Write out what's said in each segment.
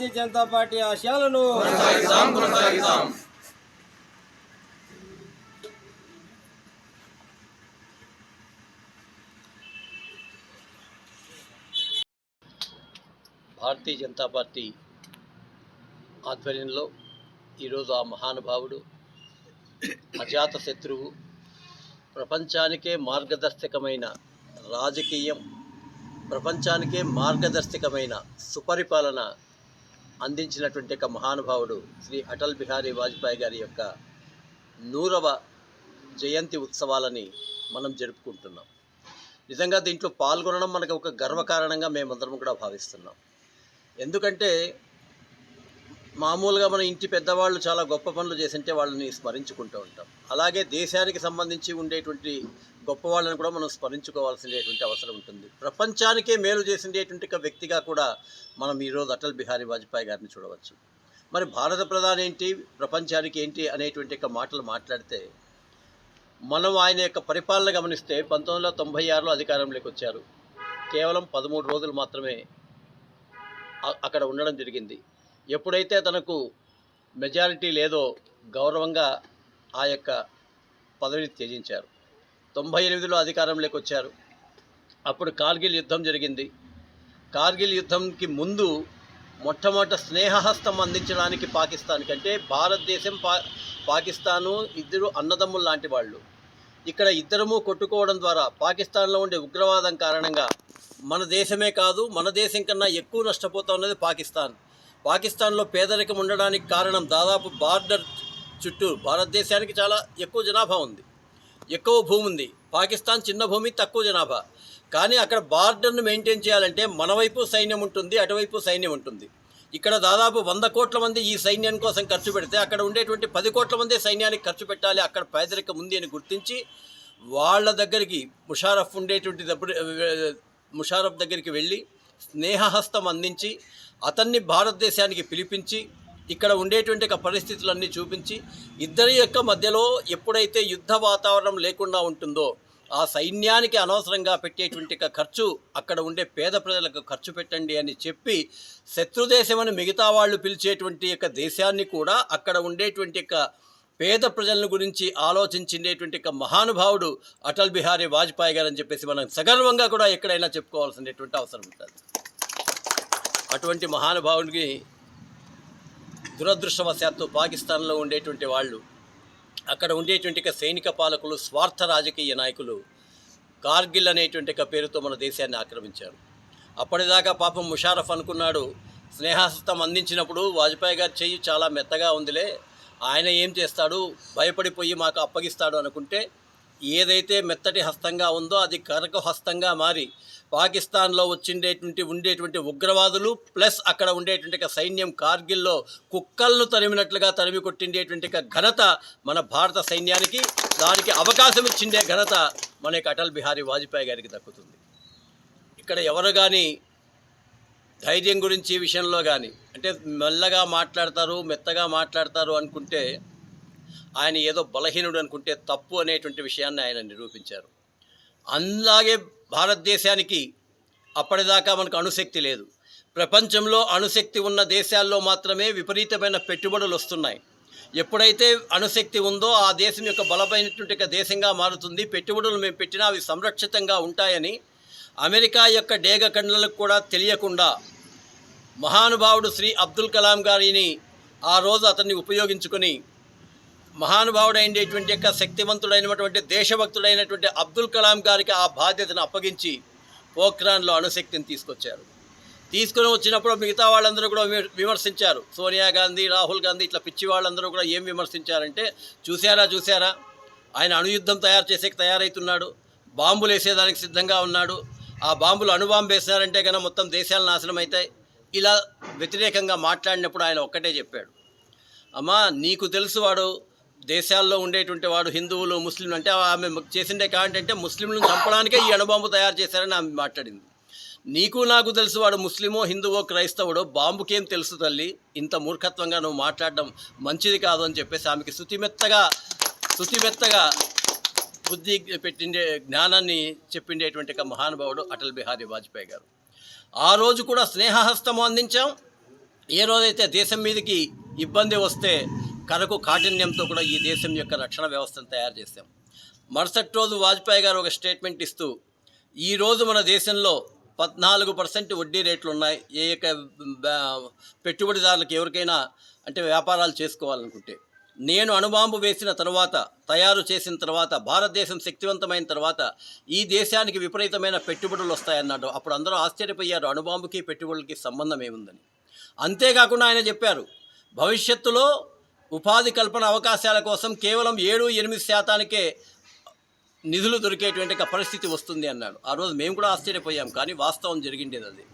Bharatiya Janata party ఆశయాలను Bharatiya Janata party ఆధ్వర్యంలో ఈరోజు ఆ మహానుభావుడు, అజాత శత్రువు, ప్రపంచానికే మార్గదర్శకమైన రాజకీయం, ప్రపంచానికే మార్గదర్శకమైన సుపరిపాలన అందించినటువంటి ఒక మహానుభావుడు శ్రీ అటల్ బిహారీ వాజ్పేయి గారి యొక్క 100వ జయంతి ఉత్సవాలని మనం జరుపుకుంటున్నాం. నిజంగా దీంట్లో పాల్గొనడం మనకు ఒక గర్వకారణంగా మేమందరం కూడా భావిస్తున్నాం. ఎందుకంటే మామూలుగా మన ఇంటి పెద్దవాళ్ళు చాలా గొప్ప పనులు చేసింటే వాళ్ళని స్మరించుకుంటూ ఉంటాం. అలాగే దేశానికి సంబంధించి ఉండేటువంటి గొప్ప వాళ్ళని కూడా మనం స్మరించుకోవాల్సినటువంటి అవసరం ఉంటుంది. ప్రపంచానికే మేలు చేసినటువంటి ఒక వ్యక్తిగా కూడా మనం ఈరోజు అటల్ బిహారీ వాజ్పేయి గారిని చూడవచ్చు. మరి భారత ప్రధాని ఏంటి, ప్రపంచానికి ఏంటి అనేటువంటి ఒక మాటలు మాట్లాడితే మనం ఆయన యొక్క పరిపాలన గమనిస్తే 1996లో అధికారంలోకి వచ్చారు. కేవలం 13 రోజులు మాత్రమే అక్కడ ఉండడం జరిగింది. ఎప్పుడైతే తనకు మెజారిటీ లేదో గౌరవంగా ఆ యొక్క పదవిని త్యజించారు. 98లో అధికారంలోకి వచ్చారు. అప్పుడు కార్గిల్ యుద్ధం జరిగింది. కార్గిల్ యుద్ధంకి ముందు మొట్టమొదట స్నేహహస్తం అందించడానికి పాకిస్తాన్ కంటే భారతదేశం పాకిస్తాను ఇద్దరు అన్నదమ్ములు లాంటి వాళ్ళు. ఇక్కడ ఇద్దరము కొట్టుకోవడం ద్వారా పాకిస్తాన్లో ఉండే ఉగ్రవాదం కారణంగా మన దేశమే కాదు, మన దేశం కన్నా ఎక్కువ నష్టపోతా ఉన్నది పాకిస్తాన్. పాకిస్తాన్లో పేదరికం ఉండడానికి కారణం దాదాపు బార్డర్ చుట్టూ భారతదేశానికి చాలా ఎక్కువ జనాభా ఉంది, ఎక్కువ భూమి ఉంది. పాకిస్తాన్ చిన్న భూమి, తక్కువ జనాభా. కానీ అక్కడ బార్డర్ను మెయింటైన్ చేయాలంటే మన వైపు సైన్యం ఉంటుంది, అటువైపు సైన్యం ఉంటుంది. ఇక్కడ దాదాపు 100 కోట్ల మంది ఈ సైన్యం కోసం ఖర్చు పెడితే అక్కడ ఉండేటువంటి 10 కోట్ల మంది సైన్యానికి ఖర్చు పెట్టాలి. అక్కడ పేదరికం ఉంది అని గుర్తించి వాళ్ళ దగ్గరికి ముషారఫ్ దగ్గరికి వెళ్ళి స్నేహహస్తం అందించి అతన్ని భారతదేశానికి పిలిపించి ఇక్కడ ఉండేటువంటి పరిస్థితులన్నీ చూపించి ఇద్దరి యొక్క మధ్యలో ఎప్పుడైతే యుద్ధ వాతావరణం లేకుండా ఉంటుందో ఆ సైన్యానికి అనవసరంగా పెట్టేటువంటి ఖర్చు అక్కడ ఉండే పేద ప్రజలకు ఖర్చు పెట్టండి అని చెప్పి శత్రుదేశమని మిగతా వాళ్ళు పిలిచేటువంటి దేశాన్ని కూడా అక్కడ ఉండేటువంటి పేద ప్రజల గురించి ఆలోచించేటువంటి మహానుభావుడు అటల్ బిహారీ వాజ్పేయి గారు అని చెప్పేసి మనం సగర్వంగా కూడా ఎక్కడైనా చెప్పుకోవాల్సినటువంటి అవసరం ఉంటుంది. అటువంటి మహానుభావుడికి దురదృష్టవశాత్తు పాకిస్తాన్లో ఉండేటువంటి వాళ్ళు, అక్కడ ఉండేటువంటి సైనిక పాలకులు, స్వార్థ రాజకీయ నాయకులు కార్గిల్ అనేటువంటి పేరుతో మన దేశాన్ని ఆక్రమించారు. అప్పటిదాకా పాపం ముషారఫ్ అనుకున్నాడు, స్నేహహస్తం అందించినప్పుడు వాజ్పేయి గారి చెయ్యి చాలా మెత్తగా ఉందిలే, ఆయన ఏం చేస్తాడు, భయపడిపోయి మాకు అప్పగిస్తాడు అనుకుంటే ఏదైతే మెత్తటి హస్తంగా ఉందో అది కరక హస్తంగా మారి పాకిస్తాన్లో ఉండేటువంటి ఉగ్రవాదులు ప్లస్ అక్కడ ఉండేటువంటి సైన్యం కార్గిల్లో కుక్కలను తరిమినట్లుగా తరిమి కొట్టిండేటువంటి ఘనత మన భారత సైన్యానికి, దానికి అవకాశం ఇచ్చిండే ఘనత మన అటల్ బిహారీ వాజ్పేయి గారికి దక్కుతుంది. ఇక్కడ ఎవరు కానీ ధైర్యం గురించి విషయంలో కానీ అంటే మెల్లగా మాట్లాడతారు, మెత్తగా మాట్లాడతారు అనుకుంటే ఆయన ఏదో బలహీనుడు అనుకుంటే తప్పు అనేటువంటి విషయాన్ని ఆయన నిరూపించారు. అలాగే భారతదేశానికి అప్పటిదాకా మనకు అణుశక్తి లేదు. ప్రపంచంలో అణుశక్తి ఉన్న దేశాల్లో మాత్రమే విపరీతమైన పెట్టుబడులు వస్తున్నాయి. ఎప్పుడైతే అణుశక్తి ఉందో ఆ దేశం యొక్క బలమైనటువంటి దేశంగా మారుతుంది. పెట్టుబడులు మేము పెట్టినా అవి సంరక్షితంగా ఉంటాయని అమెరికా యొక్క డేగ కండ్లకు కూడా తెలియకుండా మహానుభావుడు శ్రీ అబ్దుల్ కలాం గారిని ఆ రోజు అతన్ని ఉపయోగించుకొని మహానుభావుడైనటువంటి శక్తివంతుడైనటువంటి దేశభక్తుడైనటువంటి అబ్దుల్ కలాం గారికి ఆ బాధ్యతను అప్పగించి పోఖ్రాన్లో అణుశక్తిని తీసుకొని వచ్చినప్పుడు మిగతా వాళ్ళందరూ కూడా విమర్శించారు. సోనియా గాంధీ, రాహుల్ గాంధీ ఇట్లా పిచ్చి వాళ్ళందరూ కూడా ఏం విమర్శించారంటే, చూసారా ఆయన అణుయుద్ధం తయారవుతున్నాడు, బాంబులు వేసేదానికి సిద్ధంగా ఉన్నాడు, ఆ బాంబులు అణుబాంబు వేసారంటే కనుక మొత్తం దేశాలు నాశనం అవుతాయి. ఇలా వ్యతిరేకంగా మాట్లాడినప్పుడు ఆయన ఒక్కటే చెప్పాడు, అమ్మా నీకు తెలుసు వాడు దేశాల్లో ఉండేటువంటి వాడు హిందువులు, ముస్లింలు అంటే ఆమె చేసిండే కాంటే అంటే ముస్లింలను చంపడానికే ఈ అణుబాంబు తయారు చేశారని ఆమె మాట్లాడింది. నీకు నాకు తెలుసు వాడు ముస్లిమో, హిందువో, క్రైస్తవుడో, బాంబుకేం తెలుసు తల్లి, ఇంత మూర్ఖత్వంగా నువ్వు మాట్లాడడం మంచిది కాదు అని చెప్పేసి ఆమెకి శుతిమెత్తగా బుద్ధి పెట్టిండే జ్ఞానాన్ని చెప్పిండేటువంటి మహానుభావుడు అటల్ బిహారీ వాజ్పేయి గారు. ఆ రోజు కూడా స్నేహహస్తము అందించాం, ఏ రోజైతే దేశం మీదకి ఇబ్బంది వస్తే కరకు కాఠిన్యంతో కూడా ఈ దేశం యొక్క రక్షణ వ్యవస్థను తయారు చేశాం. మరుసటి రోజు వాజ్పేయి గారు ఒక స్టేట్మెంట్ ఇస్తూ, ఈరోజు మన దేశంలో 14% వడ్డీ రేట్లు ఉన్నాయి. ఏ యొక్క పెట్టుబడిదారులకు ఎవరికైనా అంటే వ్యాపారాలు చేసుకోవాలనుకుంటే, నేను అణుబాంబు వేసిన తర్వాత, తయారు చేసిన తర్వాత, భారతదేశం శక్తివంతమైన తర్వాత ఈ దేశానికి విపరీతమైన పెట్టుబడులు వస్తాయన్నాడు. అప్పుడు అందరూ ఆశ్చర్యపోయారు, అణుబాంబుకి పెట్టుబడులకి సంబంధం ఏముందని. అంతేకాకుండా ఆయన చెప్పారు, భవిష్యత్తులో ఉపాధి కల్పన అవకాశాల కోసం కేవలం 7-8% నిధులు దొరికేటువంటి పరిస్థితి వస్తుంది అన్నాడు. ఆ రోజు మేము కూడా ఆశ్చర్యపోయాం, కానీ వాస్తవం జరిగిండేది అది.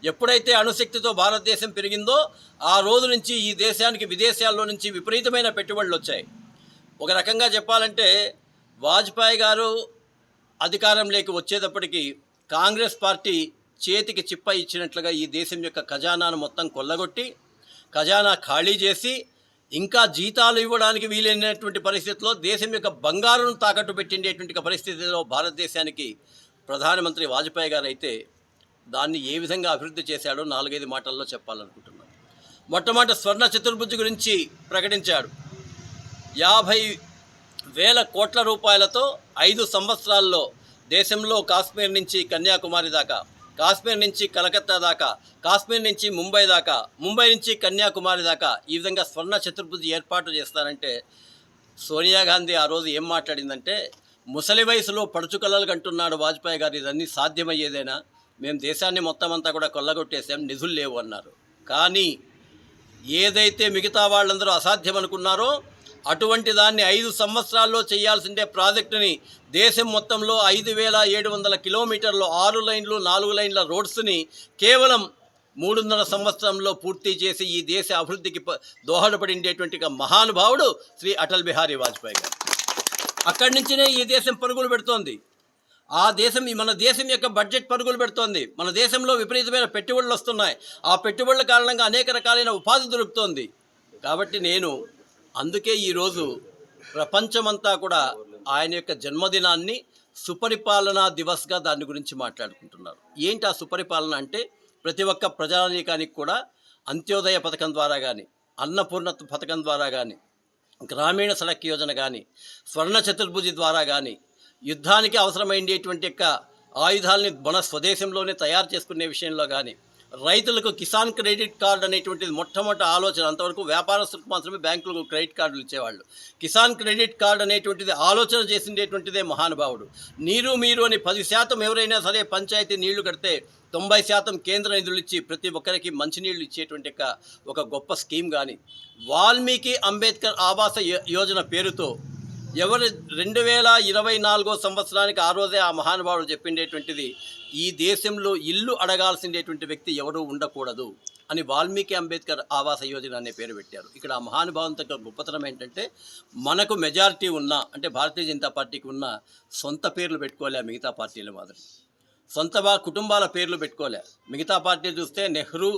ఎప్పుడైతే అణుశక్తితో భారతదేశం పెరిగిందో ఆ రోజు నుంచి ఈ దేశానికి విదేశాల్లో నుంచి విపరీతమైన పెట్టుబడులు వచ్చాయి. ఒక రకంగా చెప్పాలంటే వాజ్పేయి గారు అధికారంలోకి వచ్చేటప్పటికి కాంగ్రెస్ పార్టీ చేతికి చిప్ప ఇచ్చినట్లుగా ఈ దేశం యొక్క ఖజానాను మొత్తం కొల్లగొట్టి, ఖజానా ఖాళీ చేసి, ఇంకా జీతాలు ఇవ్వడానికి వీలైనటువంటి పరిస్థితిలో దేశం యొక్క బంగారును తాకట్టు పెట్టిండేటువంటి పరిస్థితిలో భారతదేశానికి ప్రధానమంత్రి వాజ్పేయి గారు అయితే దాన్ని ఏ విధంగా అభివృద్ధి చేశాడో 4-5 మాటల్లో చెప్పాలనుకుంటున్నాను. మొట్టమొదటి స్వర్ణ చతుర్భుజి గురించి ప్రకటించాడు. 50,000 కోట్ల రూపాయలతో 5 సంవత్సరాల్లో దేశంలో కాశ్మీర్ నుంచి కన్యాకుమారి దాకా, కాశ్మీర్ నుంచి కలకత్తా దాకా, కాశ్మీర్ నుంచి ముంబై దాకా, ముంబై నుంచి కన్యాకుమారి దాకా ఈ విధంగా స్వర్ణ చతుర్భుజి ఏర్పాటు చేస్తారంటే, సోనియా గాంధీ ఆ రోజు ఏం మాట్లాడిందంటే, ముసలి వయసులో పడుచుకలలు కంటున్నాడు వాజ్పేయి గారు, ఇదన్నీ సాధ్యమయ్యేదేనా, మేము దేశాన్ని మొత్తం అంతా కూడా కొల్లగొట్టేసాం, నిధులు లేవు అన్నారు. కానీ ఏదైతే మిగతా వాళ్ళందరూ అసాధ్యం అనుకున్నారో అటువంటి దాన్ని 5 సంవత్సరాల్లో చేయాల్సిందే ప్రాజెక్టుని దేశం మొత్తంలో 5,700 కిలోమీటర్లు 6 లైన్లు 4 లైన్ల రోడ్స్ని కేవలం 3.5 సంవత్సరంలో పూర్తి చేసి ఈ దేశ అభివృద్ధికి దోహదపడిండేటువంటి మహానుభావుడు శ్రీ అటల్ బిహారీ వాజ్పేయి గారు. అక్కడి నుంచినే ఈ దేశం పరుగులు పెడుతోంది. మన దేశం యొక్క బడ్జెట్ పరుగులు పెడుతోంది. మన దేశంలో విపరీతమైన పెట్టుబడులు వస్తున్నాయి. ఆ పెట్టుబడుల కారణంగా అనేక రకాలైన ఉపాధి దొరుకుతోంది. కాబట్టి అందుకే ఈరోజు ప్రపంచమంతా కూడా ఆయన యొక్క జన్మదినాన్ని సుపరిపాలనా దివస్గా దాని గురించి మాట్లాడుకుంటున్నారు. ఏంటి ఆ సుపరిపాలన అంటే, ప్రతి ఒక్క ప్రజానీకానికి కూడా అంత్యోదయ పథకం ద్వారా కానీ, అన్నపూర్ణ పథకం ద్వారా కానీ, గ్రామీణ సడక్ యోజన కానీ, స్వర్ణ చతుర్భుజి ద్వారా కానీ, యుద్ధానికి అవసరమైనటువంటి ఆయుధాలని మన స్వదేశంలోనే తయారు చేసుకునే విషయంలో కానీ, రైతులకు కిసాన్ క్రెడిట్ కార్డు అనేటువంటిది మొట్టమొదటి ఆలోచన. అంతవరకు వ్యాపారస్తులకు మాత్రమే బ్యాంకులకు క్రెడిట్ కార్డులు ఇచ్చేవాళ్ళు. కిసాన్ క్రెడిట్ కార్డు అనేటువంటిది ఆలోచన చేసిండేటువంటిదే మహానుభావుడు. నీరు మీరు అని 10% ఎవరైనా సరే పంచాయతీ నీళ్లు కడితే 90% కేంద్ర నిధులు ఇచ్చి ప్రతి ఒక్కరికి మంచినీళ్ళు ఇచ్చేటువంటి ఒక గొప్ప స్కీమ్ కానీ, వాల్మీకి అంబేద్కర్ ఆవాస యోజన పేరుతో 2024 సంవత్సరానికి ఆ రోజే ఆ మహానుభావుడు చెప్పిండేటువంటిది, ఈ దేశంలో ఇల్లు అడగాల్సిండేటువంటి వ్యక్తి ఎవడూ ఉండకూడదు అని వాల్మీకి అంబేద్కర్ ఆవాస యోజన అనే పేరు పెట్టారు. ఇక్కడ ఆ మహానుభావుని యొక్క గొప్పతనం ఏంటంటే, మనకు మెజారిటీ ఉన్న అంటే భారతీయ జనతా పార్టీకి ఉన్న సొంత పేర్లు పెట్టుకోలే మిగతా పార్టీల మాదిరి, సొంత కుటుంబాల పేర్లు పెట్టుకోలే. మిగతా పార్టీలు చూస్తే నెహ్రూ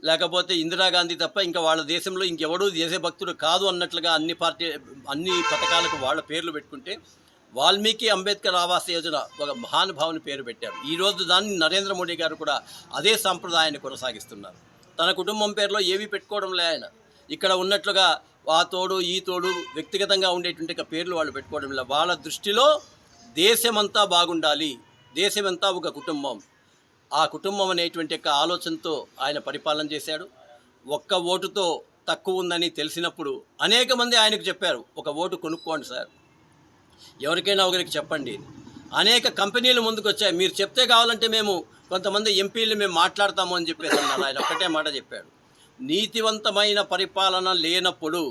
లేకపోతే ఇందిరాగాంధీ తప్ప ఇంకా వాళ్ళ దేశంలో ఇంకెవడూ దేశభక్తుడు కాదు అన్నట్లుగా అన్ని పథకాలకు వాళ్ళ పేర్లు పెట్టుకుంటే, వాల్మీకి అంబేద్కర్ ఆవాస యోజన ఒక మహానుభావుని పేరు పెట్టారు. ఈరోజు దాన్ని నరేంద్ర మోడీ గారు కూడా అదే సాంప్రదాయాన్ని కొనసాగిస్తున్నారు. తన కుటుంబం పేరులో ఏవి పెట్టుకోవడంలే ఆయన. ఇక్కడ ఉన్నట్లుగా ఆ తోడు ఈ తోడు వ్యక్తిగతంగా ఉండేటువంటి పేర్లు వాళ్ళు పెట్టుకోవడం లేదు. వాళ్ళ దృష్టిలో దేశమంతా బాగుండాలి, దేశమంతా ఒక కుటుంబం. ఆ కుటుంబం అనేటువంటి ఆలోచనతో ఆయన పరిపాలన చేశాడు. ఒక్క ఓటుతో తక్కువ ఉందని తెలిసినప్పుడు అనేక మంది ఆయనకు చెప్పారు, ఒక ఓటు కొనుక్కోండి సార్, ఎవరికైనా ఒకరికి చెప్పండి. అనేక కంపెనీలు ముందుకు వచ్చాయి, మీరు చెప్తే కావాలంటే మేము కొంతమంది ఎంపీలు మేము మాట్లాడతాము అని చెప్పేసి అన్నారు. ఆయన ఒక్కటే మాట చెప్పాడు, నీతివంతమైన పరిపాలన లేనప్పుడు,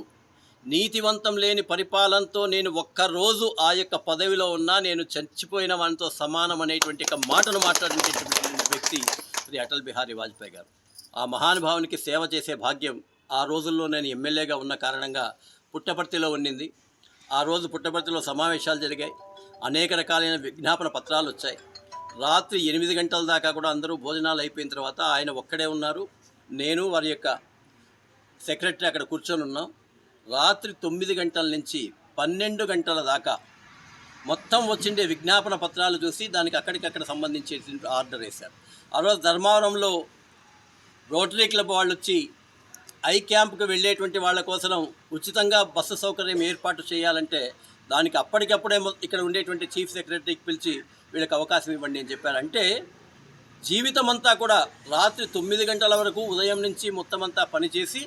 నీతివంతం లేని పరిపాలనతో నేను ఒక్కరోజు ఆ యొక్క పదవిలో ఉన్నా నేను చచ్చిపోయిన వానితో సమానం అనేటువంటి మాటను మాట్లాడినటువంటి వ్యక్తి శ్రీ అటల్ బిహారీ వాజ్పేయి గారు. ఆ మహానుభావునికి సేవ చేసే భాగ్యం ఆ రోజుల్లో నేను ఎమ్మెల్యేగా ఉన్న కారణంగా పుట్టపర్తిలో ఉండింది. ఆ రోజు పుట్టపర్తిలో సమావేశాలు జరిగాయి, అనేక రకాలైన విజ్ఞాపన పత్రాలు వచ్చాయి. రాత్రి 8 గంటల దాకా కూడా అందరూ భోజనాలు అయిపోయిన తర్వాత ఆయన ఒక్కడే ఉన్నారు, నేను వారి యొక్క సెక్రటరీ అక్కడ కూర్చొని ఉన్నాం. రాత్రి 9 గంటల నుంచి 12 గంటల దాకా మొత్తం వచ్చిండే విజ్ఞాపన పత్రాలు చూసి దానికి అక్కడికక్కడ సంబంధించి ఆర్డర్ వేశారు. ఆ రోజు ధర్మవరంలో రోటరీ క్లబ్ వాళ్ళు వచ్చి ఐ క్యాంప్కి వెళ్ళేటువంటి వాళ్ళ కోసం ఉచితంగా బస్సు సౌకర్యం ఏర్పాటు చేయాలంటే దానికి అప్పటికప్పుడే ఇక్కడ ఉండేటువంటి చీఫ్ సెక్రటరీకి పిలిచి వీళ్ళకి అవకాశం ఇవ్వండి అని చెప్పారు. అంటే జీవితం అంతా కూడా రాత్రి 9 గంటల వరకు ఉదయం నుంచి మొత్తం అంతా పనిచేసి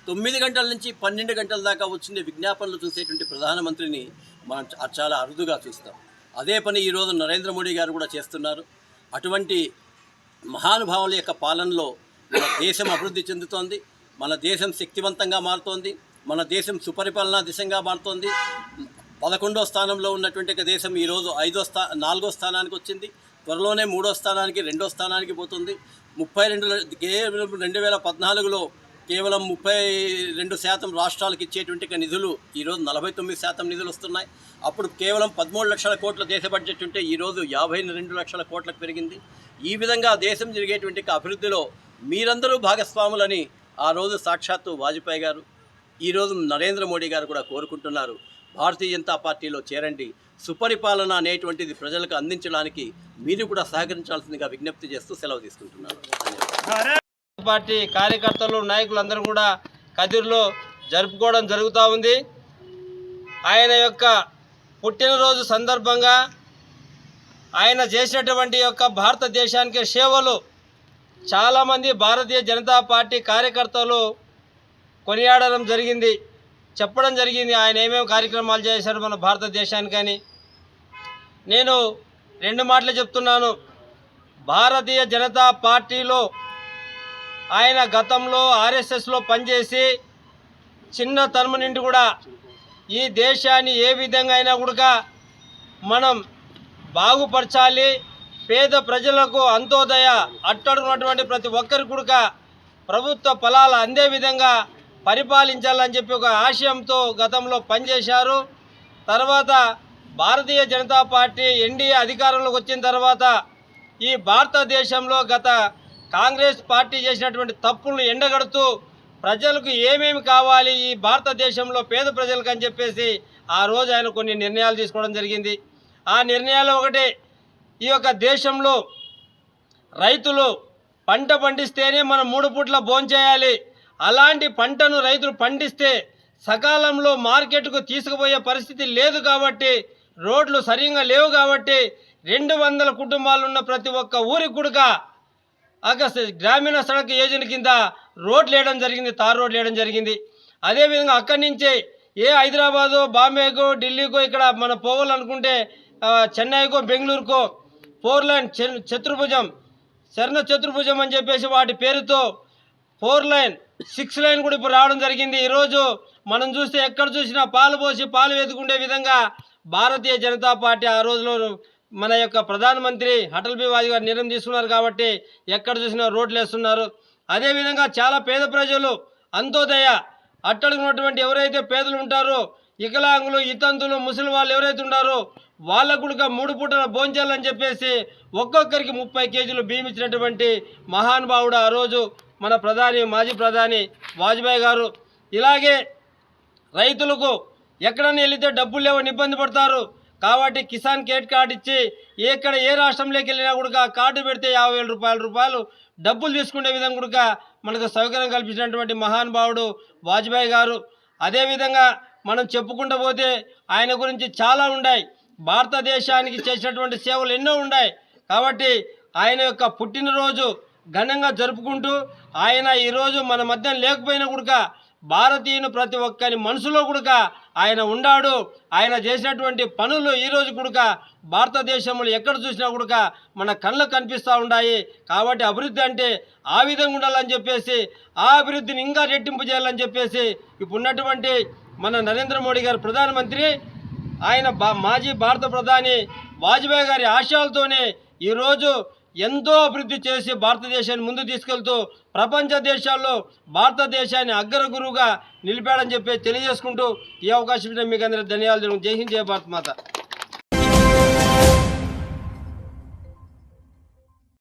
9 గంటల నుంచి 12 గంటల దాకా వచ్చిన విజ్ఞాపనలు చూసేటువంటి ప్రధానమంత్రిని మనం చాలా అరుదుగా చూస్తాం. అదే పని ఈరోజు నరేంద్ర మోడీ గారు కూడా చేస్తున్నారు. అటువంటి మహానుభావుల యొక్క పాలనలో మన దేశం అభివృద్ధి చెందుతోంది, మన దేశం శక్తివంతంగా మారుతోంది, మన దేశం సుపరిపాలనా దిశగా మారుతోంది. 11వ స్థానంలో ఉన్నటువంటి దేశం ఈరోజు 4వ స్థానానికి వచ్చింది. త్వరలోనే 3వ స్థానానికి 2వ స్థానానికి పోతుంది. 2014లో కేవలం 32% రాష్ట్రాలకు ఇచ్చేటువంటి నిధులు ఈరోజు 49% నిధులు వస్తున్నాయి. అప్పుడు కేవలం 13 లక్షల కోట్ల దేశ బడ్జెట్ ఉంటే ఈరోజు 52 లక్షల కోట్లకు పెరిగింది. ఈ విధంగా దేశం జరిగేటువంటి అభివృద్ధిలో మీరందరూ భాగస్వాములని ఆ రోజు సాక్షాత్తు వాజ్పేయి గారు, ఈరోజు నరేంద్ర మోడీ గారు కూడా కోరుకుంటున్నారు. భారతీయ జనతా పార్టీలో చేరండి, సుపరిపాలన అనేటువంటిది ప్రజలకు అందించడానికి మీరు కూడా సహకరించాల్సిందిగా విజ్ఞప్తి చేస్తూ సెలవు తీసుకుంటున్నారు. పార్టీ కార్యకర్తలు నాయకులందరూ కూడా కదిర్లో జరుపుకోవడం జరుగుతూ ఉంది. ఆయన యొక్క పుట్టినరోజు సందర్భంగా ఆయన చేసినటువంటి యొక్క భారతదేశానికి సేవలు చాలామంది భారతీయ జనతా పార్టీ కార్యకర్తలు కొనియాడడం జరిగింది, చెప్పడం జరిగింది ఆయన ఏమేమి కార్యక్రమాలు చేశారు మన భారతదేశానికని. నేను 2 మాటలు చెప్తున్నాను. భారతీయ జనతా పార్టీలో ఆయన గతంలో ఆర్ఎస్ఎస్లో పనిచేసి చిన్న తరము నుండి కూడా ఈ దేశాన్ని ఏ విధంగా అయినా కూడా మనం బాగుపరచాలి, పేద ప్రజలకు అంత్యోదయ అట్టడుగున్నటువంటి ప్రతి ఒక్కరికి కూడా ప్రభుత్వ ఫలాలు అందే విధంగా పరిపాలించాలని చెప్పి ఒక ఆశయంతో గతంలో పనిచేశారు. తర్వాత భారతీయ జనతా పార్టీ ఎన్డీఏ అధికారంలోకి వచ్చిన తర్వాత ఈ భారతదేశంలో గత కాంగ్రెస్ పార్టీ చేసినటువంటి తప్పులను ఎండగడుతూ ప్రజలకు ఏమేమి కావాలి ఈ భారతదేశంలో పేద ప్రజలకు అని చెప్పేసి ఆ రోజు ఆయన కొన్ని నిర్ణయాలు తీసుకోవడం జరిగింది. ఆ నిర్ణయాలు ఒకటి, ఈ యొక్క దేశంలో రైతులు పంట పండిస్తేనే మనం 3 పూట్ల భోంచేయాలి. అలాంటి పంటను రైతులు పండిస్తే సకాలంలో మార్కెట్కు తీసుకుపోయే పరిస్థితి లేదు కాబట్టి, రోడ్లు సరిగ్గా లేవు కాబట్టి 200 కుటుంబాలు ఉన్న ప్రతి ఒక్క ఊరికి కూడా గ్రామీణ సడక్ యోజన కింద రోడ్లు వేయడం జరిగింది, తార్ రోడ్లు వేయడం జరిగింది. అదేవిధంగా అక్కడి నుంచే హైదరాబాదు, బాంబేకో, ఢిల్లీకో ఇక్కడ మనం పోవాలనుకుంటే చెన్నైకో, బెంగళూరుకో 4 లైన్ శరణ చతుర్భుజం అని చెప్పేసి వాటి పేరుతో 4 లైన్ 6 లైన్ కూడా ఇప్పుడు రావడం జరిగింది. ఈరోజు మనం చూస్తే ఎక్కడ చూసినా పాలు పోసి పాలు వెతుకుండే విధంగా భారతీయ జనతా పార్టీ ఆ రోజులో మన యొక్క ప్రధానమంత్రి అటల్ బిహారీ గారు నిర్ణయం తీసుకున్నారు కాబట్టి ఎక్కడ చూసినా రోడ్లు వేస్తున్నారు. అదేవిధంగా చాలా పేద ప్రజలు అంత్యోదయ అట్టడుగున్నటువంటి ఎవరైతే పేదలు ఉంటారో, వికలాంగులు, ఇతంతులు, ముసలి వాళ్ళు ఎవరైతే ఉన్నారో వాళ్ళకు కూడా 3 పూటల భోంచేయాలని చెప్పేసి ఒక్కొక్కరికి 30 కేజీలు బియ్యం ఇచ్చినటువంటి మహానుభావుడు ఆ రోజు మన మాజీ ప్రధాని వాజ్పేయి గారు. ఇలాగే రైతులకు ఎక్కడన్నా వెళితే డబ్బులు లేవని ఇబ్బంది పడతారు కాబట్టి కిసాన్ క్రెడిట్ కార్డు ఇచ్చి ఏ రాష్ట్రంలోకి వెళ్ళినా కూడా కార్డు పెడితే 50,000 రూపాయలు డబ్బులు తీసుకునే విధంగా కూడా మనకు సౌకర్యం కల్పించినటువంటి మహానుభావుడు వాజ్పేయి గారు. అదేవిధంగా మనం చెప్పుకుంటూ పోతే ఆయన గురించి చాలా ఉన్నాయి, భారతదేశానికి చేసినటువంటి సేవలు ఎన్నో ఉన్నాయి. కాబట్టి ఆయన యొక్క పుట్టినరోజు ఘనంగా జరుపుకుంటూ ఆయన ఈరోజు మన మధ్య లేకపోయినా కూడా భారతీయుని ప్రతి ఒక్కరి మనసులో కూడా ఆయన ఉన్నాడు. ఆయన చేసినటువంటి పనులు ఈరోజు కూడా భారతదేశంలో ఎక్కడ చూసినా కూడా మన కళ్ళకు కనిపిస్తూ ఉన్నాయి. కాబట్టి అభివృద్ధి అంటే ఆ విధంగా ఉండాలని చెప్పేసి ఆ అభివృద్ధిని ఇంకా రెట్టింపు చేయాలని చెప్పేసి ఇప్పుడున్నటువంటి మన నరేంద్ర మోడీ గారు ప్రధానమంత్రి, ఆయన మాజీ భారత ప్రధాని వాజ్పేయి గారి ఆశయాలతోనే ఈరోజు ఎంతో అభివృద్ధి చేసి భారతదేశాన్ని ముందు తీసుకెళ్తూ ప్రపంచ దేశాల్లో భారతదేశాన్ని అగ్రగురువుగా నిలిపాడని చెప్పి తెలియజేసుకుంటూ ఈ అవకాశం మీకు అందరూ ధన్యవాదాలు. జై హింద్, జై భారత్ మాత.